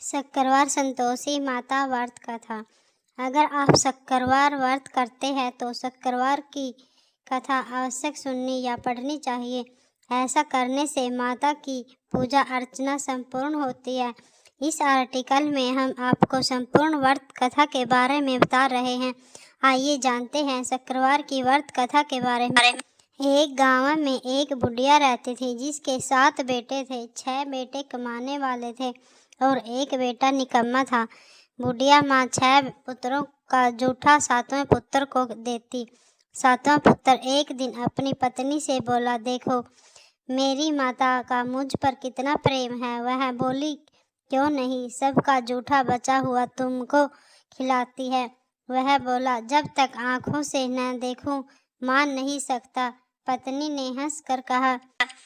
शक्करवार संतोषी माता व्रत कथा। अगर आप शक्करवार व्रत करते हैं तो शक्करवार की कथा आवश्यक सुननी या पढ़नी चाहिए। ऐसा करने से माता की पूजा अर्चना संपूर्ण होती है। इस आर्टिकल में हम आपको संपूर्ण व्रत कथा के बारे में बता रहे हैं। आइए जानते हैं शक्करवार की व्रत कथा के बारे में। एक गांव में एक बुढ़िया रहती थी जिसके 7 बेटे थे। 6 बेटे कमाने वाले थे और एक बेटा निकम्मा था। बुढ़िया माँ 6 पुत्रों का जूठा 7वें पुत्र को देती। 7वां पुत्र एक दिन अपनी पत्नी से बोला, देखो मेरी माता का मुझ पर कितना प्रेम है। वह बोली, क्यों नहीं, सबका जूठा बचा हुआ तुमको खिलाती है। वह बोला, जब तक आंखों से न देखूं मान नहीं सकता। पत्नी ने हंसकर कहा,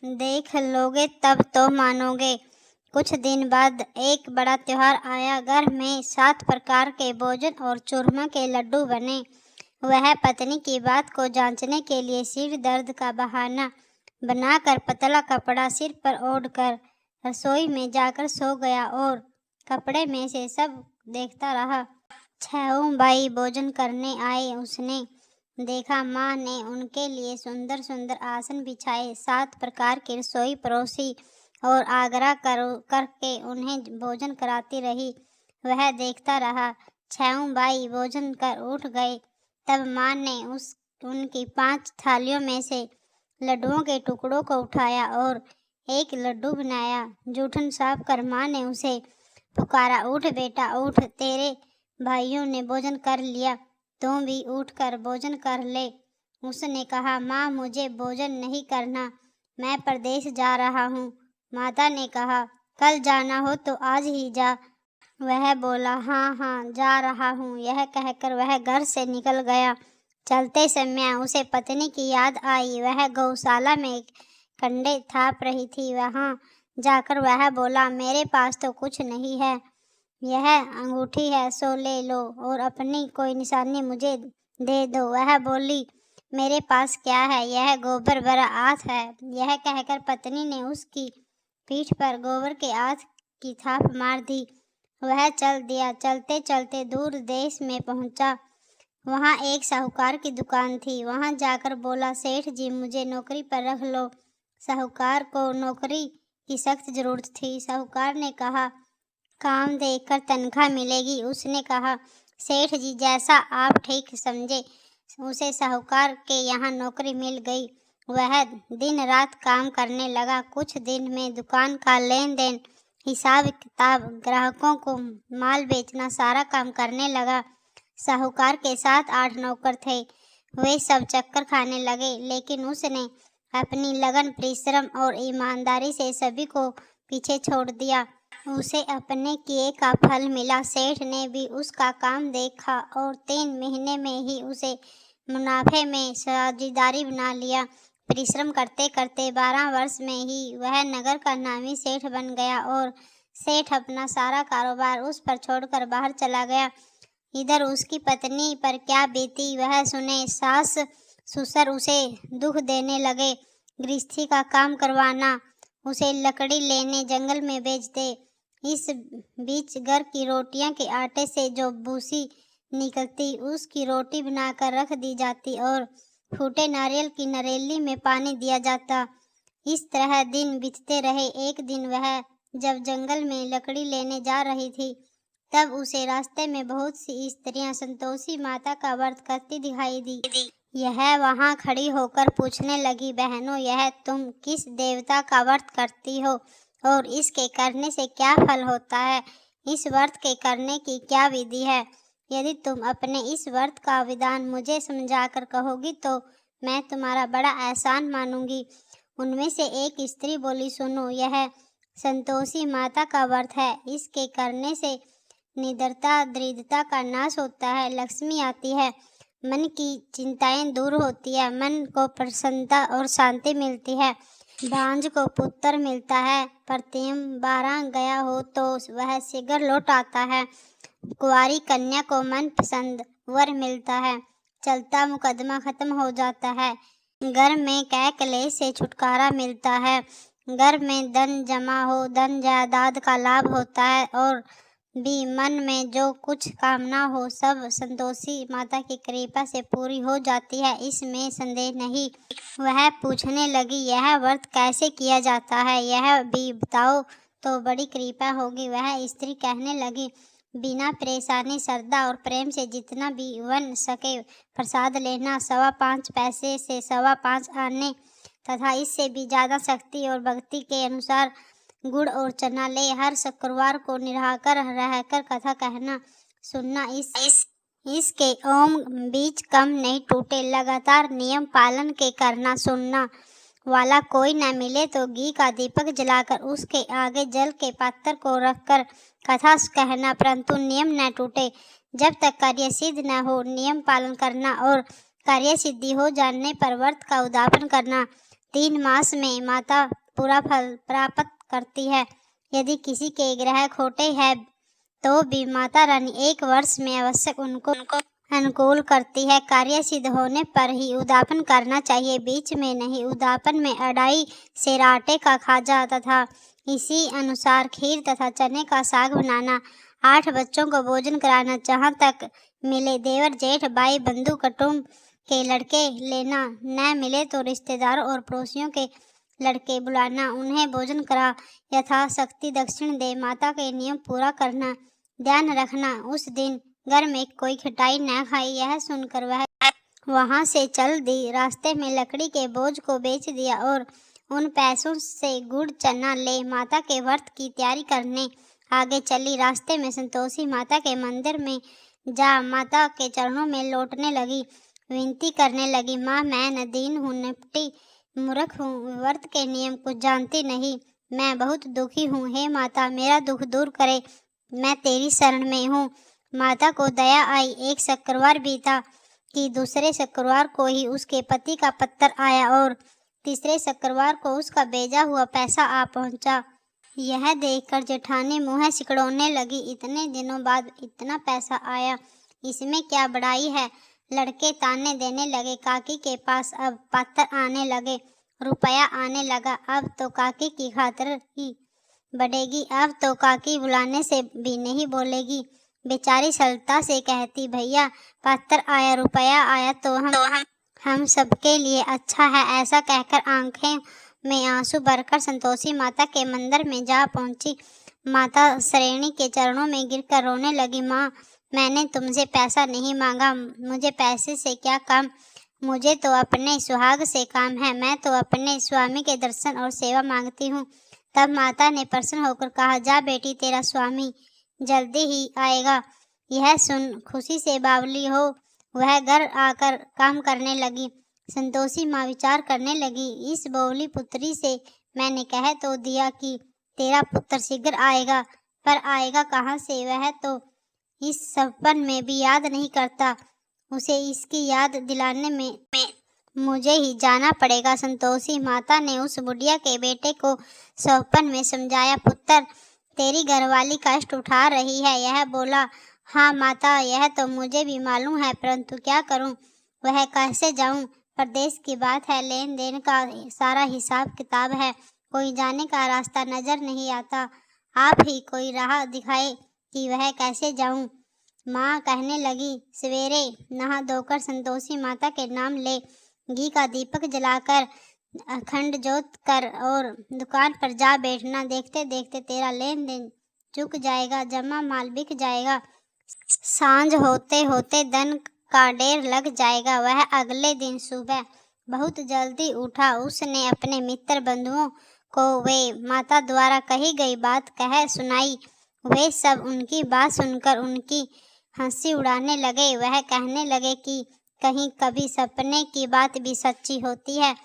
देख लोगे तब तो मानोगे। कुछ दिन बाद एक बड़ा त्योहार आया। घर में 7 प्रकार के भोजन और चूरमा के लड्डू बने। वह पत्नी की बात को जांचने के लिए सिर दर्द का बहाना बनाकर पतला कपड़ा सिर पर ओढ़कर रसोई में जाकर सो गया और कपड़े में से सब देखता रहा। 6 भाई भोजन करने आए। उसने देखा माँ ने उनके लिए सुंदर सुंदर आसन बिछाए, 7 प्रकार की रसोई परोसी और आग्रह करके उन्हें भोजन कराती रही। वह देखता रहा। 6 भाई भोजन कर उठ गए। तब माँ ने उनकी 5 थालियों में से लड्डुओं के टुकड़ों को उठाया और एक लड्डू बनाया। जूठन साफ कर माँ ने उसे पुकारा, उठ बेटा उठ, तेरे भाइयों ने भोजन कर लिया, तुम भी उठकर भोजन कर ले। उसने कहा, माँ मुझे भोजन नहीं करना, मैं परदेश जा रहा हूँ। माता ने कहा, कल जाना हो तो आज ही जा। वह बोला, हाँ हाँ जा रहा हूँ। यह कहकर वह घर से निकल गया। चलते समय उसे पत्नी की याद आई। वह गौशाला में कंडे थाप रही थी। वहाँ जाकर वह बोला, मेरे पास तो कुछ नहीं है, यह अंगूठी है, सो ले लो और अपनी कोई निशानी मुझे दे दो। वह बोली, मेरे पास क्या है, यह गोबर भरा हाथ है। यह कहकर पत्नी ने उसकी पीठ पर गोबर के हाथ की थाप मार दी। वह चल दिया। चलते चलते दूर देश में पहुंचा। वहाँ एक साहूकार की दुकान थी। वहाँ जाकर बोला, सेठ जी मुझे नौकरी पर रख लो। साहूकार को नौकरी की सख्त जरूरत थी। साहूकार ने कहा, काम देखकर तनख्वाह मिलेगी। उसने कहा, सेठ जी जैसा आप ठीक समझे। उसे साहूकार के यहाँ नौकरी मिल गई। वह दिन रात काम करने लगा। कुछ दिन में दुकान का लेन देन, हिसाब किताब, ग्राहकों को माल बेचना, सारा काम करने लगा। साहूकार के 7-8 नौकर थे। वे सब चक्कर खाने लगे, लेकिन उसने अपनी लगन, परिश्रम और ईमानदारी से सभी को पीछे छोड़ दिया। उसे अपने किए का फल मिला। सेठ ने भी उसका काम देखा और 3 महीने में ही उसे मुनाफे में साझेदारी बना लिया। परिश्रम करते करते 12 वर्ष में ही वह नगर का नामी सेठ बन गया और सेठ अपना सारा कारोबार उस पर छोड़कर बाहर चला गया। इधर उसकी पत्नी पर क्या बीती वह सुने। सास ससुर उसे दुख देने लगे। गृहस्थी का काम करवाना, उसे लकड़ी लेने जंगल में भेज दे। इस बीच घर की रोटियां के आटे से जो भूसी निकलती उसकी रोटी बनाकर रख दी जाती और फूटे नारियल की नरेली में पानी दिया जाता। इस तरह दिन बीतते रहे। एक दिन वह जब जंगल में लकड़ी लेने जा रही थी तब उसे रास्ते में बहुत सी स्त्रियां संतोषी माता का व्रत करती दिखाई दी। यह वहां खड़ी होकर पूछने लगी, बहनों यह तुम किस देवता का व्रत करती हो और इसके करने से क्या फल होता है? इस व्रत के करने की क्या विधि है? यदि तुम अपने इस व्रत का विधान मुझे समझाकर कहोगी तो मैं तुम्हारा बड़ा एहसान मानूंगी। उनमें से एक स्त्री बोली, सुनो, यह संतोषी माता का व्रत है। इसके करने से निडरता, दरिद्रता का नाश होता है, लक्ष्मी आती है, मन की चिंताएं दूर होती है, मन को प्रसन्नता और शांति मिलती है, भांज को पुत्र मिलता है, प्रतिम बारां गया हो तो वह शीघ्र लौट आता है, कुंवारी कन्या को मन पसंद वर मिलता है, चलता मुकदमा खत्म हो जाता है, घर में कै कलेश से छुटकारा मिलता है, घर में धन जमा हो, धन जायदाद का लाभ होता है और भी मन में जो कुछ कामना हो सब संतोषी माता की कृपा से पूरी हो जाती है, इसमें संदेह नहीं। वह पूछने लगी, यह व्रत कैसे किया जाता है, यह भी बताओ तो बड़ी कृपा होगी। वह स्त्री कहने लगी, बिना परेशानी, श्रद्धा और प्रेम से जितना भी बन सके प्रसाद लेना, 5.25 पैसे से 5.25 आने तथा इससे भी ज्यादा शक्ति और भक्ति के अनुसार गुड़ और चना ले। हर शुक्रवार को निराकर रहकर कथा कहना सुनना। इसके ओम बीच कम नहीं टूटे। लगातार नियम पालन के करना। सुनना वाला कोई न मिले तो घी का दीपक जलाकर उसके आगे जल के पात्र को रखकर कथा कहना, परंतु नियम न टूटे। जब तक कार्य सिद्ध न हो नियम पालन करना और कार्य सिद्धि हो जाने पर व्रत का उद्यापन करना। 3 मास में माता पूरा फल प्राप्त करती है। यदि किसी के ग्रह खोटे हैं तो भी माता रानी 1 वर्ष में अवश्य उनको अनुकूल करती है। कार्य सिद्ध होने पर ही उद्यापन करना चाहिए, बीच में नहीं। उद्यापन में अढ़ाई सेर आटे का खाजा तथा इसी अनुसार खीर तथा चने का साग बनाना। 8 बच्चों को भोजन कराना। जहाँ तक मिले देवर जेठ भाई बंधु कुटुंब के लड़के लेना, न मिले तो रिश्तेदारों और पड़ोसियों के लड़के बुलाना, उन्हें भोजन करा यथाशक्ति दक्षिण दे। माता के नियम पूरा करना। ध्यान रखना उस दिन घर में कोई खटाई न खाई। यह सुनकर वह वहां से चल दी। रास्ते में लकड़ी के बोझ को बेच दिया और उन पैसों से गुड़ चना ले माता के व्रत की तैयारी करने आगे चली। रास्ते में संतोषी माता के मंदिर में जा माता के चरणों में लौटने लगी। विनती करने लगी, माँ मैं नदीन हूँ, निपटी मूर्ख हूँ, व्रत के नियम कुछ जानती नहीं, मैं बहुत दुखी हूँ। हे माता मेरा दुख दूर करे, मैं तेरी शरण में हूँ। माता को दया आई। एक शुक्रवार बीता कि दूसरे शुक्रवार को ही उसके पति का पत्र आया और तीसरे शुक्रवार को उसका भेजा हुआ पैसा आ पहुंचा। यह देखकर जेठानी मुँह सिकुड़ने लगी। इतने दिनों बाद इतना पैसा आया, इसमें क्या बड़ाई है। लड़के ताने देने लगे। काकी के पास अब पत्र आने लगे, रुपया आने लगा। अब तो काकी की खातिर ही बढ़ेगी। अब तो काकी बुलाने से भी नहीं बोलेगी। बेचारी सरलता से कहती, भैया पत्र आया, रुपया आया तो हम सबके लिए अच्छा है। ऐसा कहकर आंखें में आंसू भरकर संतोषी माता के मंदिर में जा पहुंची। माता श्रेणी के चरणों में गिरकर रोने लगी। माँ मैंने तुमसे पैसा नहीं मांगा, मुझे पैसे से क्या काम, मुझे तो अपने सुहाग से काम है। मैं तो अपने स्वामी के दर्शन और सेवा मांगती हूँ। तब माता ने प्रसन्न होकर कहा, जा बेटी तेरा स्वामी जल्दी ही आएगा। यह सुन खुशी से बावली हो वह घर आकर काम करने लगी। संतोषी माँ विचार करने लगी, इस बोली पुत्री से मैंने कह तो दिया कि तेरा पुत्र शीघ्र आएगा, पर आएगा कहाँ से, वह तो इस सपन में भी याद नहीं करता। उसे इसकी याद दिलाने में मुझे ही जाना पड़ेगा। संतोषी माता ने उस बुढ़िया के बेटे को सपन में समझाया, पुत्र तेरी घरवाली कष्ट उठा रही है। यह बोला, हाँ माता यह तो मुझे भी मालूम है, परंतु क्या करूं, वह कैसे जाऊं, परदेश की बात है, लेन देन का सारा हिसाब किताब है, कोई जाने का रास्ता नजर नहीं आता। आप ही कोई राह दिखाए कि वह कैसे जाऊं। माँ कहने लगी, सवेरे नहा धोकर संतोषी माता के नाम ले, घी का दीपक जलाकर अखंड जोत कर और दुकान पर जा बैठना। देखते देखते तेरा लेन देन चुक जाएगा, जमा माल बिक जाएगा। सांझ होते होते धन का ढेर लग जाएगा। वह अगले दिन सुबह बहुत जल्दी उठा। उसने अपने मित्र बंधुओं को वे माता द्वारा कही गई बात कह सुनाई। वे सब उनकी बात सुनकर उनकी हंसी उड़ाने लगे। वह कहने लगे कि कहीं कभी सपने की बात भी सच्ची होती है।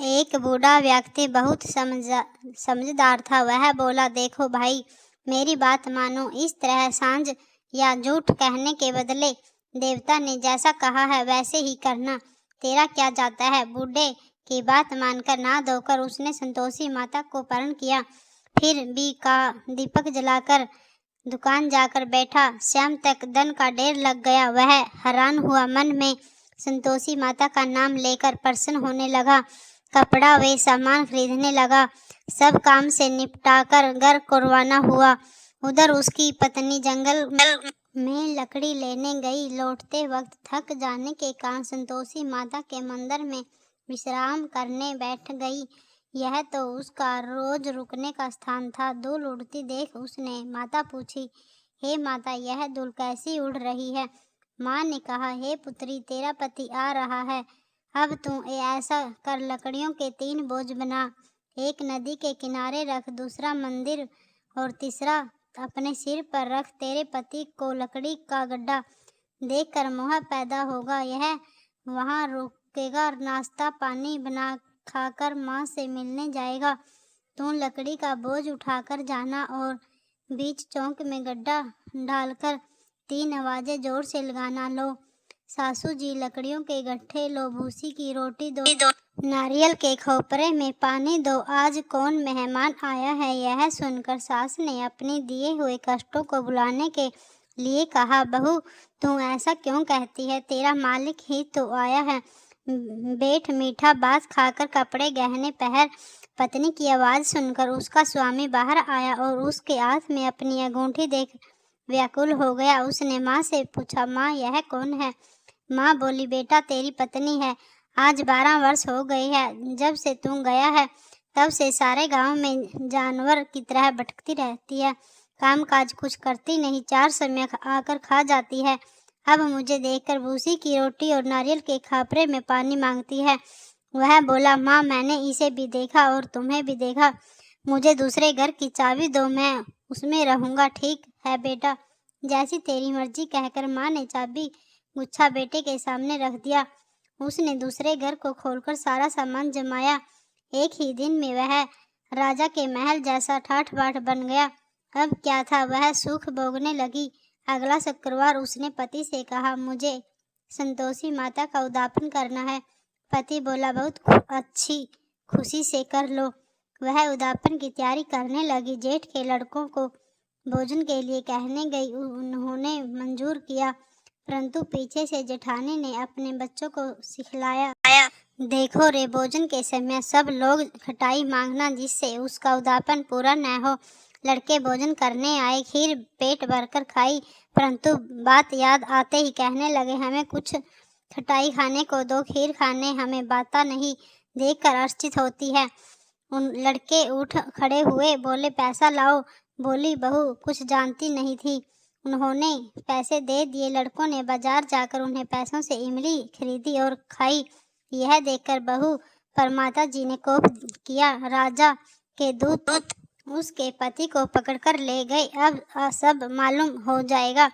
एक बूढ़ा व्यक्ति बहुत समझदार था। वह बोला, देखो भाई मेरी बात मानो, इस तरह सांझ या झूठ कहने के बदले देवता ने जैसा कहा है वैसे ही करना, तेरा क्या जाता है। बूढ़े की बात मानकर नहा धोकर उसने संतोषी माता को प्रणाम किया। फिर भी का दीपक जलाकर दुकान जाकर बैठा। शाम तक धन का ढेर लग गया। वह हैरान हुआ, मन में संतोषी माता का नाम लेकर प्रसन्न होने लगा। कपड़ा वे सामान खरीदने लगा। सब काम से निपटाकर घर को रवाना हुआ। उधर उसकी पत्नी जंगल में लकड़ी लेने गई। लौटते वक्त थक जाने के कारण संतोषी माता के मंदिर में विश्राम करने बैठ गई। यह तो उसका रोज रुकने का स्थान था। धूल उड़ती देख उसने माता पूछी, हे माता, यह धूल कैसी उड़ रही है? माँ ने कहा, हे पुत्री, तेरा पति आ रहा है। अब तू ऐसा कर, लकड़ियों के 3 बोझ बना। एक नदी के किनारे रख, दूसरा मंदिर और तीसरा अपने सिर पर रख। तेरे पति को लकड़ी का गड्ढा देखकर मोह पैदा होगा। यह वहाँ रुकेगा, नाश्ता पानी बना खाकर माँ से मिलने जाएगा। तू लकड़ी का बोझ उठाकर जाना और बीच चौक में गड्ढा डालकर 3 आवाजें जोर से लगाना। लो सासू जी, लकड़ियों के गट्ठे लो, भूसी की रोटी दो, नारियल के खोपरे में पानी दो, आज कौन मेहमान आया है? यह सुनकर सास ने अपने दिए हुए कष्टों को भुलाने के लिए कहा, बहू, तू ऐसा क्यों कहती है? तेरा मालिक ही तो आया है। बैठ, मीठा बात खाकर कपड़े गहने पहन। पत्नी की आवाज़ सुनकर उसका स्वामी बाहर आया और उसके हाथ में अपनी अंगूठी देख व्याकुल हो गया। उसने माँ से पूछा, माँ, यह कौन है? माँ बोली, बेटा, तेरी पत्नी है। आज 12 वर्ष हो गए हैं जब से तू गया है। तब से सारे गांव में जानवर की तरह भटकती रहती है। काम काज कुछ करती नहीं, 4 समय आकर खा जाती है। अब मुझे देखकर भूसी की रोटी और नारियल के खापरे में पानी मांगती है। वह बोला, माँ, मैंने इसे भी देखा और तुम्हें भी देखा। मुझे दूसरे घर की चाबी दो, मैं उसमें रहूंगा। ठीक है बेटा, जैसी तेरी मर्जी, कहकर माँ ने चाबी गुच्छा बेटे के सामने रख दिया। उसने दूसरे घर को खोलकर सारा सामान जमाया। एक ही दिन में वह राजा के महल जैसा ठाठ बाट बन गया। अब क्या था, वह सुख भोगने लगी। अगला शुक्रवार उसने पति से कहा, मुझे संतोषी माता का उद्यापन करना है। पति बोला, बहुत अच्छी, खुशी से कर लो। वह उद्यापन की तैयारी करने लगी। जेठ के लड़कों को भोजन के लिए कहने गई। उन्होंने मंजूर किया, परंतु पीछे से जेठानी ने अपने बच्चों को सिखलाया, देखो रे, भोजन के समय सब लोग खटाई मांगना, जिससे उसका उद्यापन पूरा न हो। लड़के भोजन करने आए, खीर पेट भरकर खाई, परंतु बात याद आते ही कहने लगे, हमें कुछ खटाई खाने को दो, खीर खाने हमें बाता नहीं। देखकर आश्चर्य होती है। उन लड़के उठ खड़े हुए, बोले, पैसा लाओ। बोली बहू कुछ जानती नहीं थी। उन्होंने पैसे दे दिए। लड़कों ने बाजार जाकर उन्हें पैसों से इमली खरीदी और खाई। यह देखकर बहू पर माता जी ने कोप किया। राजा के दूत उसके पति को पकड़कर ले गए। अब सब मालूम हो जाएगा।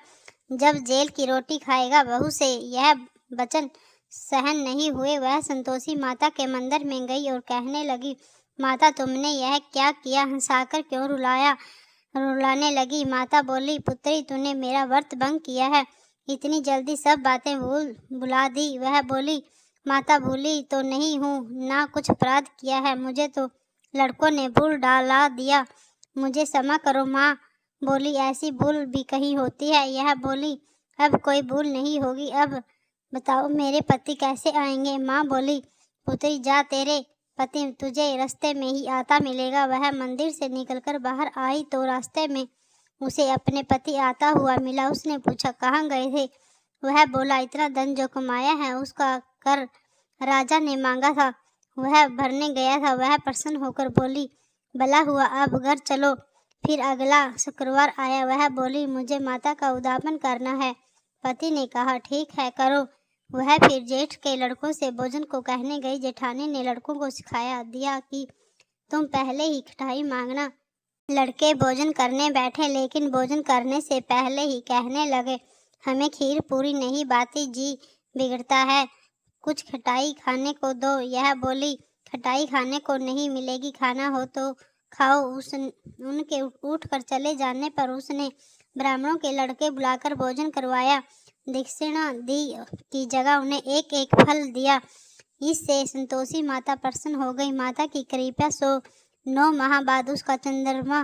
जब जेल की रोटी खाएगा। बहू से यह वचन सहन नहीं हुए, वह संतोषी माता के मंदिर में गई और कहने लगी, माता, तुमने यह क्या किया? हंसाकर क्यों रुलाने लगी। माता बोली, पुत्री, तूने मेरा व्रत भंग किया है, इतनी जल्दी सब बातें भुला दी। वह बोली, माता, भूली तो नहीं हूँ, ना कुछ अपराध किया है, मुझे तो लड़कों ने भूल डाला दिया, मुझे क्षमा करो। माँ बोली, ऐसी भूल भी कहीं होती है? यह बोली, अब कोई भूल नहीं होगी। अब बताओ मेरे पति कैसे आएंगे? माँ बोली, पुत्री, जा, तेरे पति तुझे रास्ते में ही आता मिलेगा। वह मंदिर से निकलकर बाहर आई तो रास्ते में उसे अपने पति आता हुआ मिला। उसने पूछा, कहाँ गए थे? वह बोला, इतना धन जो कमाया है उसका कर राजा ने मांगा था, वह भरने गया था। वह प्रसन्न होकर बोली, भला हुआ, अब घर चलो। फिर अगला शुक्रवार आया। वह बोली, मुझे माता का उद्यापन करना है। पति ने कहा, ठीक है, करो। वह फिर जेठ के लड़कों से भोजन को कहने गई। जेठानी ने लड़कों को सिखाया दिया कि तुम पहले ही खटाई मांगना। लड़के भोजन करने बैठे, लेकिन भोजन करने से पहले ही कहने लगे, हमें खीर पूरी नहीं भाती, जी बिगड़ता है, कुछ खटाई खाने को दो। यह बोली, खटाई खाने को नहीं मिलेगी, खाना हो तो खाओ। उनके उठकर चले जाने पर उसने ब्राह्मणों के लड़के बुलाकर भोजन करवाया। दक्षिणा दी की जगह उन्हें एक एक फल दिया। इससे संतोषी माता प्रसन्न हो गई। माता की कृपा से 9 माह बाद उसका चंद्रमा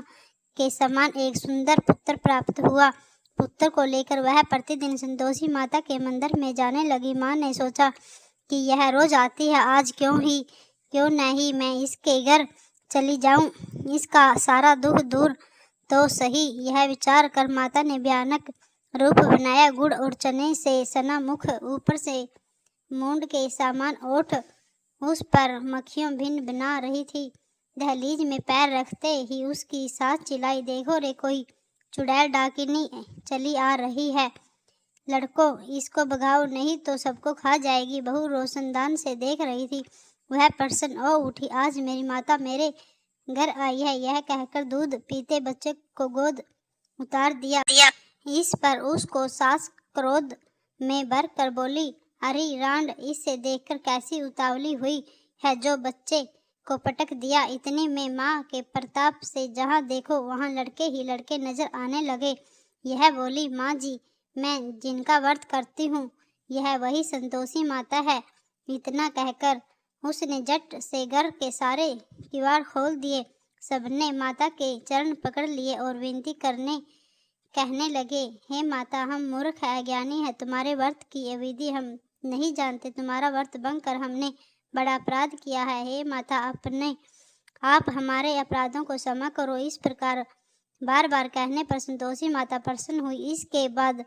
के समान एक सुंदर पुत्र प्राप्त हुआ। पुत्र को लेकर वह प्रतिदिन संतोषी माता के मंदिर में जाने लगी। माँ ने सोचा कि यह रोज आती है, आज क्यों नहीं मैं इसके घर चली जाऊं, इसका सारा दुख दूर तो सही। यह विचार कर माता ने भयानक रूप बनाया। गुड़ और चने से सना मुख, ऊपर से मूंड के समान ओठ, उस पर मक्खियों भिन बना रही थी। दहलीज में पैर रखते ही उसकी सास चिल्लाई, देखो रे, कोई चुड़ैल डाकिनी चली आ रही है। लड़कों, इसको भगाओ, नहीं तो सबको खा जाएगी। बहू रोशनदान से देख रही थी। वह प्रसन्न हो उठी। आज मेरी माता मेरे घर आई है। यह कहकर दूध पीते बच्चे को गोद उतार दिया। इस पर उसको सास क्रोध में भर कर बोली, अरे रांड, इसे देखकर कैसी उतावली हुई है जो बच्चे को पटक दिया। इतने में माँ के प्रताप से जहाँ देखो वहाँ लड़के ही लड़के नजर आने लगे। यह बोली, माँ जी, मैं जिनका व्रत करती हूँ यह वही संतोषी माता है। इतना कहकर उसने झट से घर के सारे किवाड़ खोल दिए। सबने माता के चरण पकड़ लिए और विनती कहने लगे, हे माता, हम मूर्ख अज्ञानी है, तुम्हारे व्रत की विधि हम नहीं जानते। तुम्हारा व्रत भंग कर हमने बड़ा अपराध किया है। हे माता, आप हमारे अपराधों को क्षमा करो। इस प्रकार बार बार कहने पर संतोषी माता प्रसन्न हुई। इसके बाद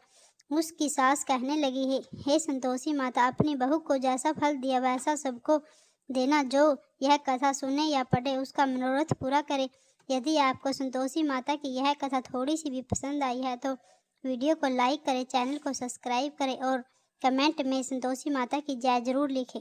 उसकी सास कहने लगी, हे संतोषी माता, अपनी बहू को जैसा फल दिया वैसा सबको देना। जो यह कथा सुने या पढ़े उसका मनोरथ पूरा करे। यदि आपको संतोषी माता की यह कथा थोड़ी सी भी पसंद आई है तो वीडियो को लाइक करें, चैनल को सब्सक्राइब करें और कमेंट में संतोषी माता की जय जरूर लिखें।